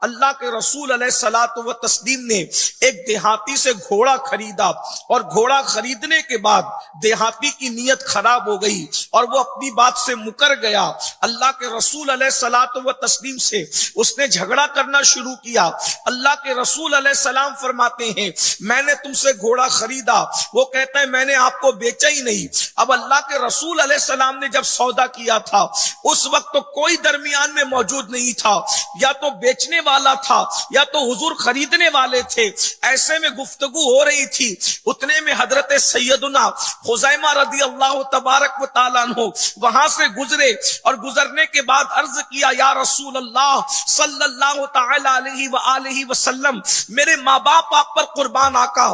اللہ کے رسول علیہ الصلوۃ والتسلیم نے ایک دیہاتی سے گھوڑا خریدا، اور گھوڑا خریدنے کے بعد دیہاتی کی نیت خراب ہو گئی اور وہ اپنی بات سے مکر گیا۔ اللہ کے رسول علیہ الصلوۃ والتسلیم سے اس نے جھگڑا کرنا شروع کیا۔ اللہ کے رسول علیہ السلام فرماتے ہیں میں نے تم سے گھوڑا خریدا، وہ کہتا ہے میں نے آپ کو بیچا ہی نہیں۔ اب اللہ کے رسول علیہ السلام نے جب سودا کیا تھا اس وقت تو کوئی درمیان میں موجود نہیں تھا، یا تو بیچنے والا تھا یا تو حضور خریدنے والے تھے۔ ایسے میں گفتگو ہو رہی تھی، اتنے میں حضرت سیدنا خزیمہ رضی اللہ تبارک و تعالیٰ عنہ وہاں سے گزرے، اور گزرنے کے بعد عرض کیا یا رسول اللہ صلی اللہ تعالی علیہ وآلہ وسلم، میرے ماں باپ آپ پر قربان آقا،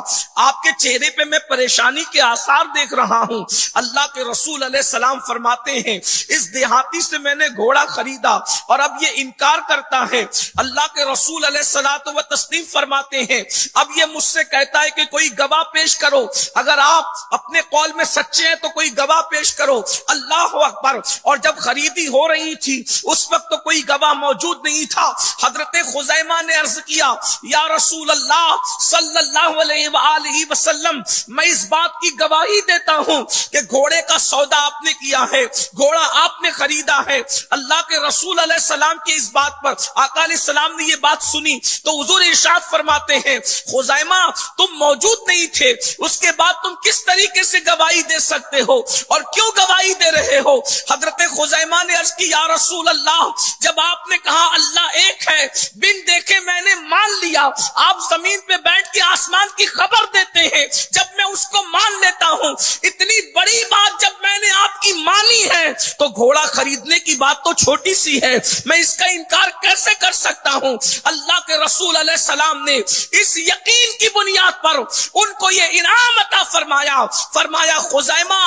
آپ کے چہرے پہ میں پریشانی کے آثار دیکھ رہا ہوں۔ اللہ کے رسول علیہ السلام فرماتے ہیں اس دیہاتی سے میں نے گھوڑا خریدا اور اب یہ انکار کرتا ہے۔ اللہ کے رسول علیہ الصلوۃ والتسلیم فرماتے ہیں اب یہ مجھ سے کہتا ہے کہ کوئی گواہ پیش کرو، اگر آپ اپنے قول میں سچے ہیں تو کوئی گواہ پیش کرو۔ اللہ اکبر۔ اور جب خریدی ہو رہی تھی اس وقت تو کوئی گواہ موجود نہیں تھا۔ حضرت خزیمہ نے عرض کیا یا رسول اللہ صلی اللہ علیہ وآلہ وسلم، میں اس بات کی گواہی دیتا ہوں کہ گھوڑے کا سودا آپ نے کیا ہے، گھوڑا آپ نے خریدا ہے۔ اللہ کے رسول علیہ السلام کی اس بات پر آقا علیہ السلام نے یہ بات سنی تو حضور ارشاد فرماتے ہیں خزیمہ تم موجود نہیں تھے، اس کے بعد تم کس طریقے سے گواہی دے سکتے ہو اور کیوں گواہی دے رہے ہو؟ حضرت خزیمہ نے عرض کی یا رسول اللہ، جب آپ نے کہا اللہ ایک ہے، بن دیکھے میں نے مان لیا۔ آپ زمین پہ بیٹھ کے آسمان کی خبر دیتے ہیں، جب میں اس کو مان لیتا ہوں، اتنی بڑی بات جب میں نے آپ کی مانی ہے تو گھوڑا خریدنے کی بات تو چھوٹی سی ہے، میں اس کا انکار کیسے کر سکتا ہوں؟ اللہ کے رسول علیہ السلام نے اس یقین کی بنیاد پر ان کو یہ انعام عطا فرمایا خزیمہ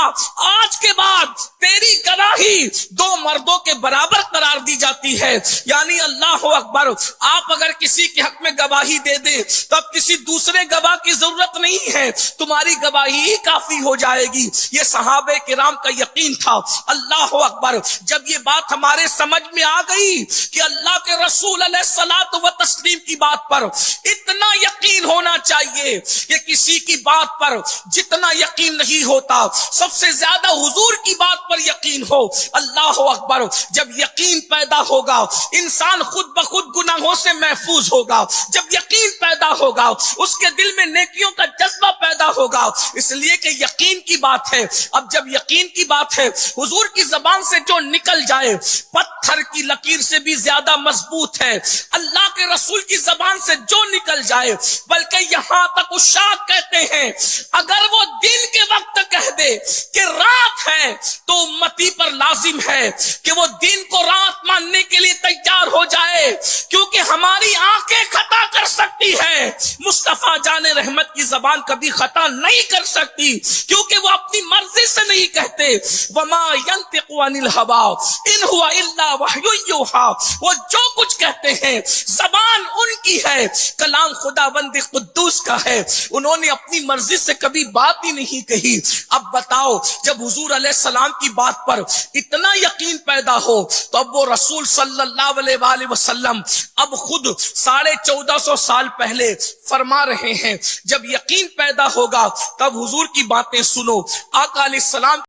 آج کے بعد تیری گواہی دو مردوں کے برابر قرار دی جاتی ہے۔ یعنی اللہ اکبر، آپ اگر کسی کے حق میں گواہی دے دیں تو اب کسی دوسرے گواہ کی ضرورت نہیں ہے، تمہاری گواہی ہی کافی ہو جائے گی۔ یہ صحابہ کرام کا یقین تھا۔ اللہ اکبر۔ جب یہ بات ہمارے سمجھ میں آ گئی کہ اللہ کے رسول علیہ الصلوۃ والتسلیم کی بات پر اتنا یقین ہونا چاہیے کہ کسی کی بات پر جتنا یقین نہیں ہوتا سب سے زیادہ حضور کی بات پر یقین ہو۔ اللہ اکبر۔ جب یقین پیدا ہوگا انسان خود بخود گناہوں سے محفوظ ہوگا، جب یقین پیدا ہوگا اس کے دل میں نیکیوں کا جذبہ پیدا ہوگا، اس لیے کہ یقین کی بات ہے۔ اب جب یقین کی بات ہے، حضور کی زبان سے جو نکل جائے پتھر کی لکیر سے بھی زیادہ مضبوط ہے۔ اللہ کے رسول کی زبان سے جو نکل جائے، بلکہ یہاں تک عشاق کہتے ہیں اگر وہ دن کے وقت کہہ دے کہ رات ہے تو امتی پر لازم ہے کہ وہ دن کو رات ماننے کے لیے تیار ہو جائے، کیونکہ ہماری آنکھیں خطا کر سکتی ہے، مصطفیٰ جان رحمت کی زبان کبھی خطا نہیں کر سکتی، کیونکہ وہ اپنی مرضی سے نہیں کہتے۔ وما ينطق عن الهوى ان هو الا وحی یوحی، وہ جو کچھ کہتے ہیں زبان ان کی ہے، کلام خداوند قدوس کا ہے، انہوں نے اپنی مرضی سے کبھی بات ہی نہیں کہی۔ اب بتاؤ جب حضور علیہ السلام کی بات پر اتنا یقین پیدا ہو تو اب وہ رسول صلی اللہ علیہ وآلہ وسلم اب خود 1450 سال پہلے فرما رہے ہیں جب یقین پیدا ہوگا تب حضور کی باتیں سنو۔ آقا علیہ السلام